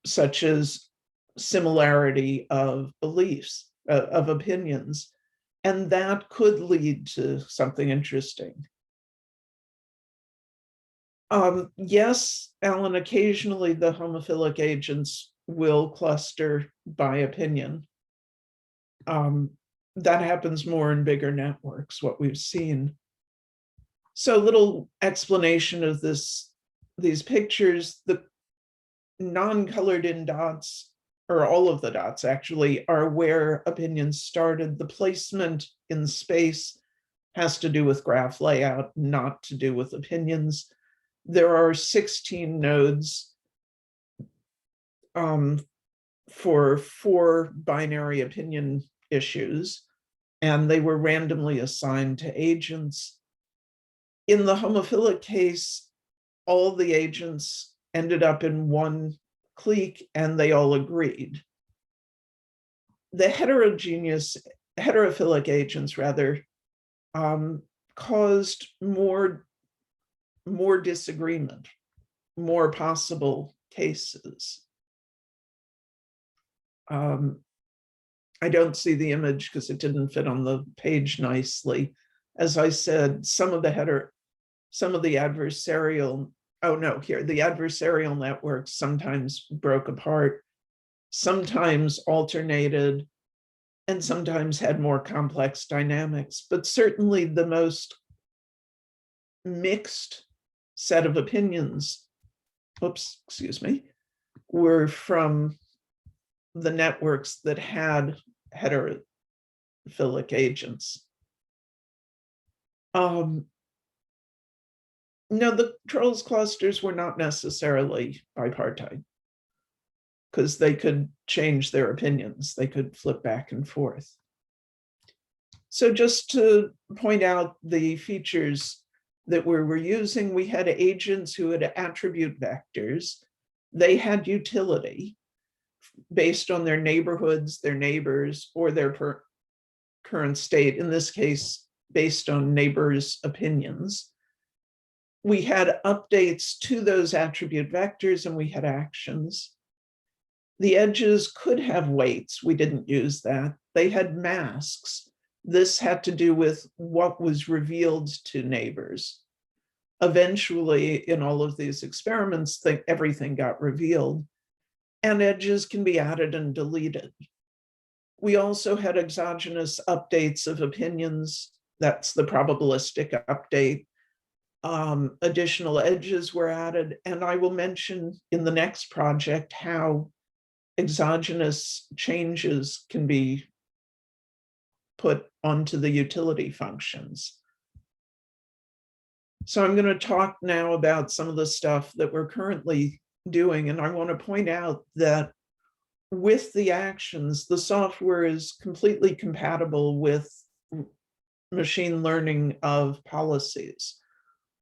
such as similarity of beliefs, of opinions, and that could lead to something interesting. Yes, Alan, occasionally the homophilic agents will cluster by opinion. That happens more in bigger networks, what we've seen. So a little explanation of these pictures, the non-colored in dots, or all of the dots actually, are where opinions started. The placement in space has to do with graph layout, not to do with opinions. There are 16 nodes for 4 binary opinion issues, and they were randomly assigned to agents. In the homophilic case, all the agents ended up in one clique, and they all agreed. The heterophilic agents rather caused more disagreement, more possible cases. I don't see the image because it didn't fit on the page nicely. As I said, some of the adversarial, the adversarial networks sometimes broke apart, sometimes alternated, and sometimes had more complex dynamics. But certainly the most mixed set of opinions, were from the networks that had heterophilic agents. No, the trolls clusters were not necessarily bipartite because they could change their opinions. They could flip back and forth. So just to point out the features that we were using, we had agents who had attribute vectors. They had utility based on their neighborhoods, their neighbors, or their current state, in this case, based on neighbors' opinions. We had updates to those attribute vectors, and we had actions. The edges could have weights. We didn't use that. They had masks. This had to do with what was revealed to neighbors. Eventually, in all of these experiments, everything got revealed, and edges can be added and deleted. We also had exogenous updates of opinions. That's the probabilistic update. Additional edges were added, and I will mention in the next project how exogenous changes can be put onto the utility functions. So I'm going to talk now about some of the stuff that we're currently doing, and I want to point out that with the actions, the software is completely compatible with machine learning of policies.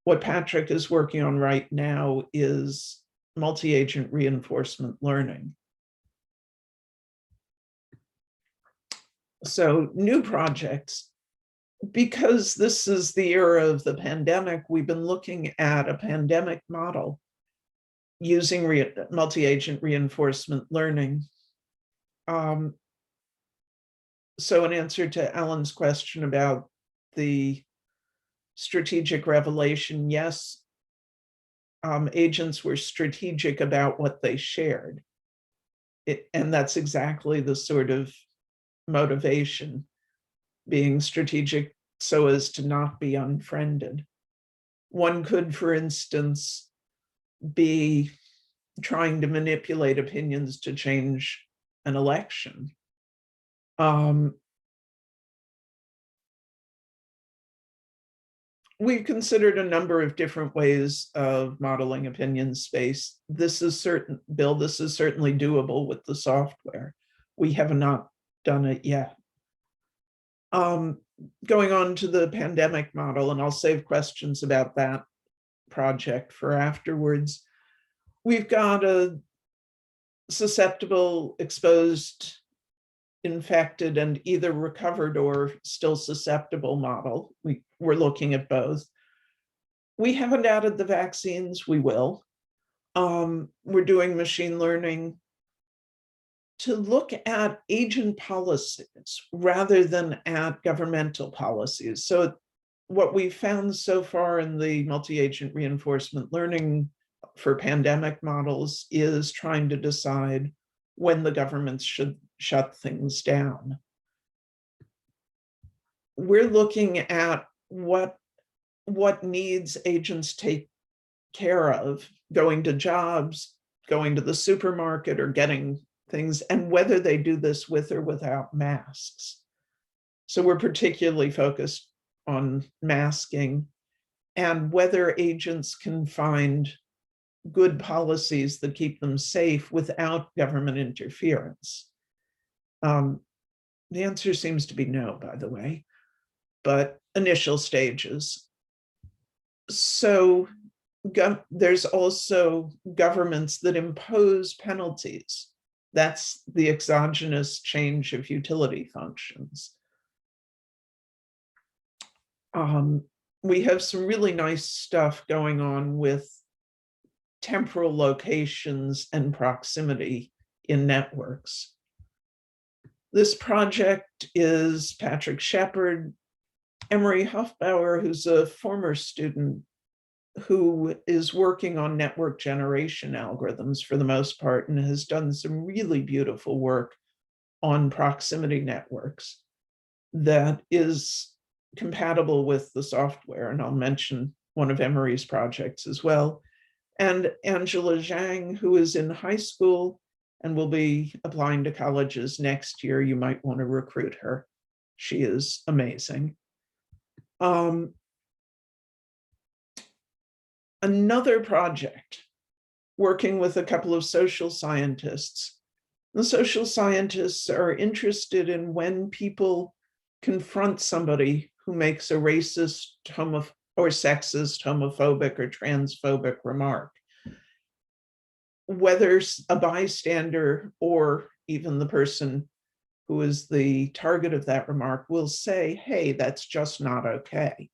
What Patrick is working on right now is multi-agent reinforcement learning. So new projects, because this is the era of the pandemic, we've been looking at a pandemic model using multi-agent reinforcement learning. So in answer to Alan's question about the strategic revelation, yes, agents were strategic about what they shared. And that's exactly the sort of motivation, being strategic so as to not be unfriended. One could, for instance, be trying to manipulate opinions to change an election. We've considered a number of different ways of modeling opinion space. This is certainly doable with the software. We have not done it yet. Going on to the pandemic model, and I'll save questions about that project for afterwards. We've got a susceptible, exposed, infected, and either recovered or still susceptible model. We're looking at both. We haven't added the vaccines, we will. We're doing machine learning to look at agent policies rather than at governmental policies. So what we've found so far in the multi-agent reinforcement learning for pandemic models is trying to decide when the governments should shut things down. We're looking at what needs agents take care of, going to jobs, going to the supermarket, or getting things, and whether they do this with or without masks. So we're particularly focused on masking and whether agents can find good policies that keep them safe without government interference. The answer seems to be no, by the way, but initial stages. So there's also governments that impose penalties. That's the exogenous change of utility functions. We have some really nice stuff going on with temporal locations and proximity in networks. This project is Patrick Shepard, Emery Hofbauer, who's a former student who is working on network generation algorithms for the most part and has done some really beautiful work on proximity networks that is compatible with the software. And I'll mention one of Emery's projects as well. And Angela Zhang, who is in high school and will be applying to colleges next year. You might want to recruit her. She is amazing. Another project working with a couple of social scientists. The social scientists are interested in when people confront somebody who makes a racist, or sexist, homophobic, or transphobic remark. Whether a bystander or even the person who is the target of that remark will say, hey, that's just not okay.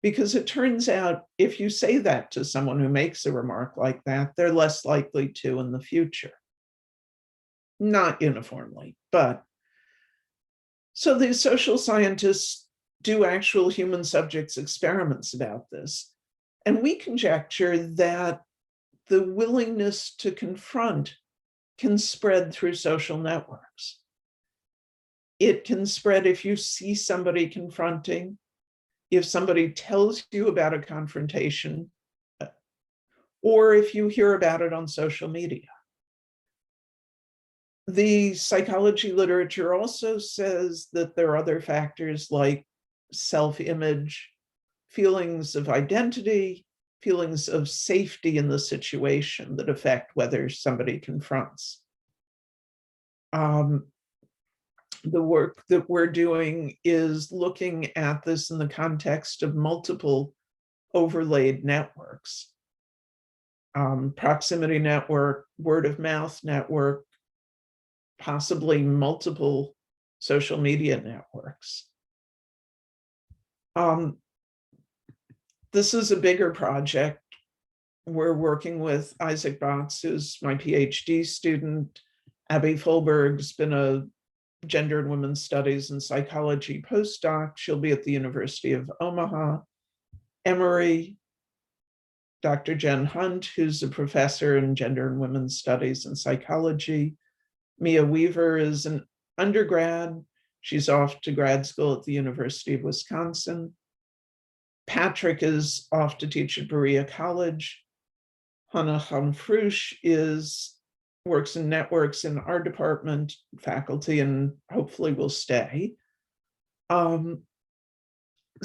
Because it turns out if you say that to someone who makes a remark like that, they're less likely to in the future. Not uniformly, but. So these social scientists do actual human subjects experiments about this. And we conjecture that the willingness to confront can spread through social networks. It can spread if you see somebody confronting, if somebody tells you about a confrontation, or if you hear about it on social media. The psychology literature also says that there are other factors like self-image, feelings of identity, feelings of safety in the situation that affect whether somebody confronts. The work that we're doing is looking at this in the context of multiple overlaid networks. Proximity network, word of mouth network, possibly multiple social media networks. This is a bigger project. We're working with Isaac Botts, who's my PhD student. Abby Folberg's been a gender and women's studies and psychology postdoc. She'll be at the University of Omaha. Emory, Dr. Jen Hunt, who's a professor in gender and women's studies and psychology. Mia Weaver is an undergrad. She's off to grad school at the University of Wisconsin. Patrick is off to teach at Berea College. Hannah Hanfrush works in networks in our department, faculty, and hopefully will stay. So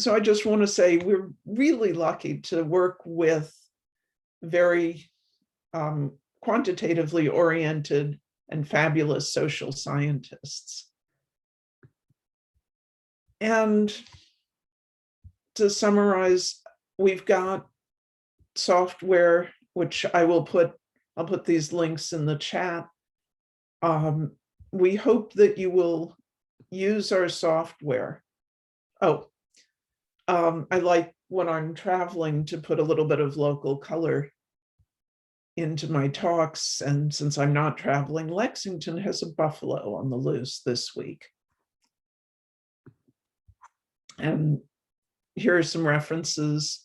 I just want to say we're really lucky to work with very quantitatively oriented and fabulous social scientists. And to summarize, we've got software, which I'll put these links in the chat. We hope that you will use our software. I like when I'm traveling to put a little bit of local color into my talks. And since I'm not traveling, Lexington has a buffalo on the loose this week. And here are some references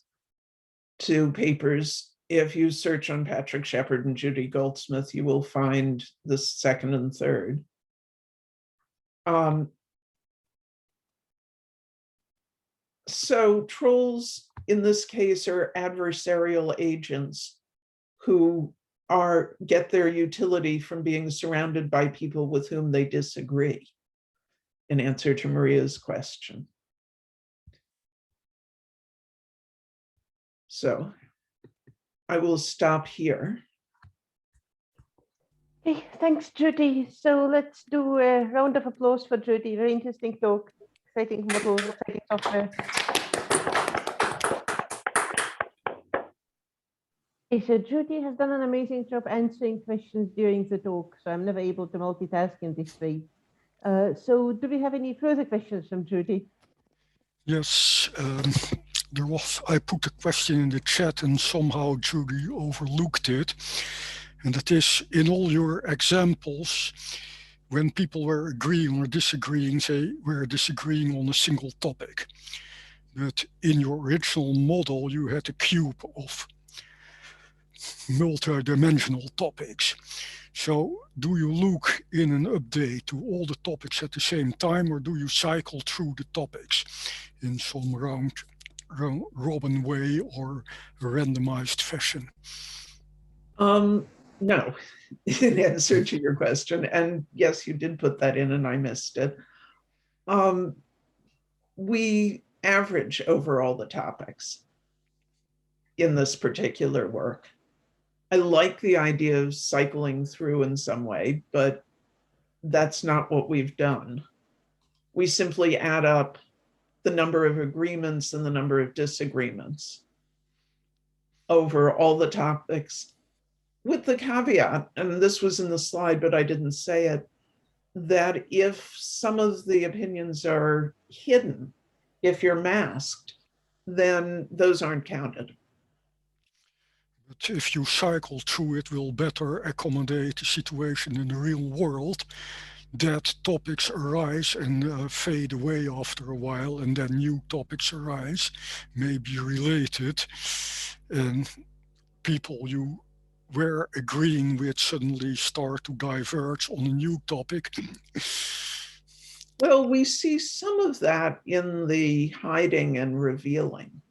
to papers. If you search on Patrick Shepard and Judy Goldsmith, you will find the second and third. So trolls in this case are adversarial agents who get their utility from being surrounded by people with whom they disagree, in answer to Maria's question. So I will stop here. Okay, thanks, Judy. So let's do a round of applause for Judy. Very interesting talk, exciting model, exciting software. Okay, so Judy has done an amazing job answering questions during the talk, so I'm never able to multitask in this way. So do we have any further questions from Judy? Yes, I put a question in the chat and somehow Judy overlooked it. And that is, in all your examples, when people were agreeing or disagreeing, they were disagreeing on a single topic. But in your original model, you had a cube of multi-dimensional topics. So do you look in an update to all the topics at the same time, or do you cycle through the topics in some round-robin way or a randomized fashion? No, in answer to your question, and yes, you did put that in and I missed it. We average over all the topics in this particular work. I like the idea of cycling through in some way, but that's not what we've done. We simply add up the number of agreements and the number of disagreements over all the topics, with the caveat, and this was in the slide, but I didn't say it, that if some of the opinions are hidden, if you're masked, then those aren't counted. But if you cycle through, it will better accommodate the situation in the real world, that topics arise and fade away after a while, and then new topics arise, may be related, and people you were agreeing with suddenly start to diverge on a new topic. Well, we see some of that in the hiding and revealing.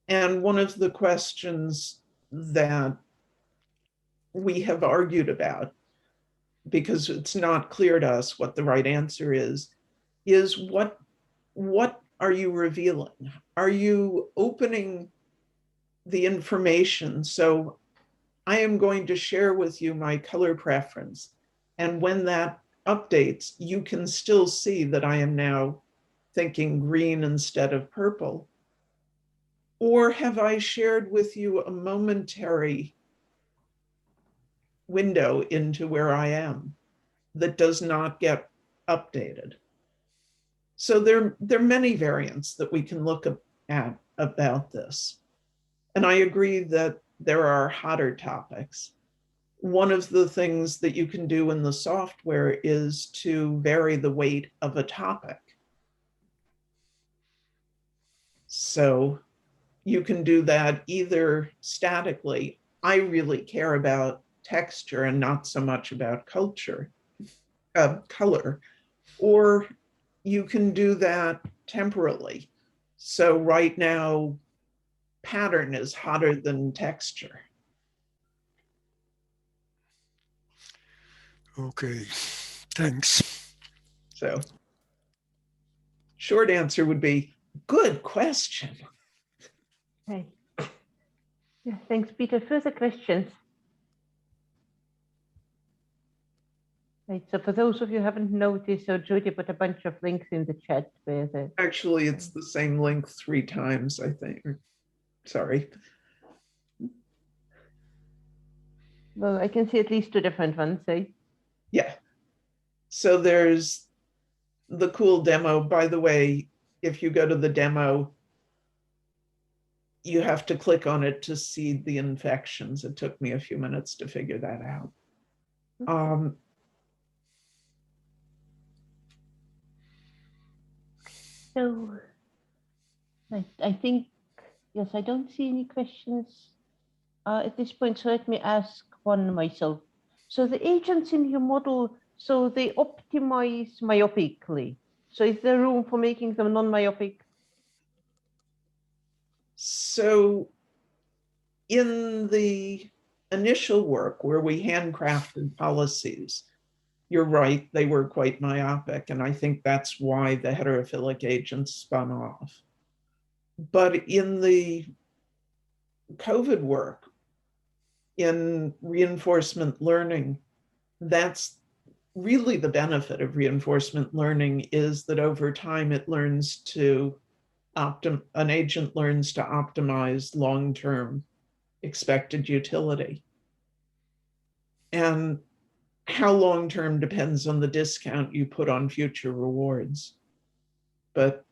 And one of the questions that we have argued about, because it's not clear to us what the right answer is what are you revealing? Are you opening the information? So I am going to share with you my color preference. And when that updates, you can still see that I am now thinking green instead of purple. Or have I shared with you a momentary window into where I am that does not get updated? So there are many variants that we can look at about this. And I agree that there are hotter topics. One of the things that you can do in the software is to vary the weight of a topic. So you can do that either statically. I really care about texture and not so much about color. Or you can do that temporally. So right now, pattern is hotter than texture. Okay, thanks. So short answer would be, good question. Okay. Yeah, thanks, Peter. Further questions? Right, so for those of you who haven't noticed, so Judy put a bunch of links in the chat where the... Actually, it's the same link 3 times, I think. Sorry. Well, I can see at least 2 different ones, eh? Yeah. So there's the cool demo. By the way, if you go to the demo, you have to click on it to see the infections. It took me a few minutes to figure that out. So I think, yes, I don't see any questions at this point, so let me ask one myself. So the agents in your model, so they optimize myopically. So is there room for making them non-myopic? So in the initial work where we handcrafted policies, you're right, they were quite myopic. And I think that's why the heterophilic agents spun off. But in the COVID work, in reinforcement learning, that's really the benefit of reinforcement learning, is that over time it learns to an agent learns to optimize long-term expected utility. And how long-term depends on the discount you put on future rewards. But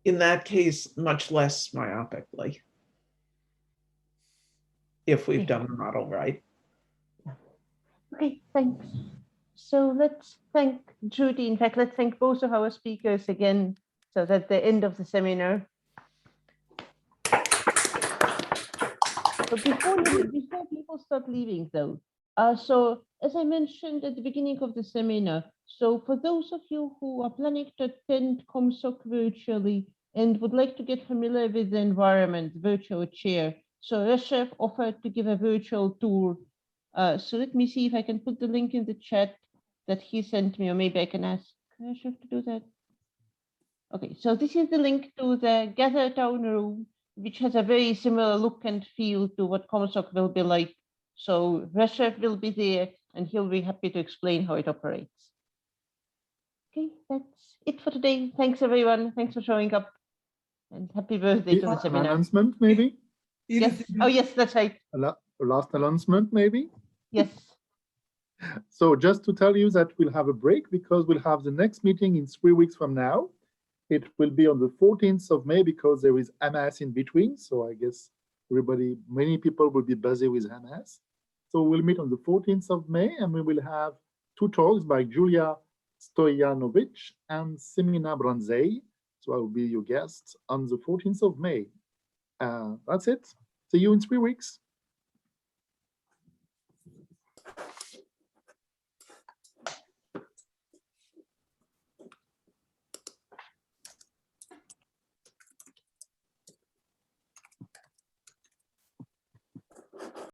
in that case, much less myopically, if we've done the model right. Okay, thanks. So let's thank Judy. In fact, let's thank both of our speakers again. So that's the end of the seminar. But before people start leaving though, so as I mentioned at the beginning of the seminar, so for those of you who are planning to attend COMSOC virtually and would like to get familiar with the environment, virtual chair, so Reshef offered to give a virtual tour. So let me see if I can put the link in the chat that he sent me, or maybe I can ask Reshef to do that. Okay, so this is the link to the Gather Town room, which has a very similar look and feel to what COMSOC will be like. So Reshef will be there and he'll be happy to explain how it operates. Okay, that's it for today. Thanks everyone. Thanks for showing up and happy birthday to the seminar. Announcement maybe? Yes. Oh yes, that's right. Last announcement maybe? Yes. So just to tell you that we'll have a break because we'll have the next meeting in 3 weeks from now. It will be on the 14th of May because there is MS in between. So I guess many people will be busy with MS. So we'll meet on the 14th of May and we will have 2 talks by Julia Stojanovic and Simina Branzei. So I will be your guest on the 14th of May. That's it. See you in 3 weeks.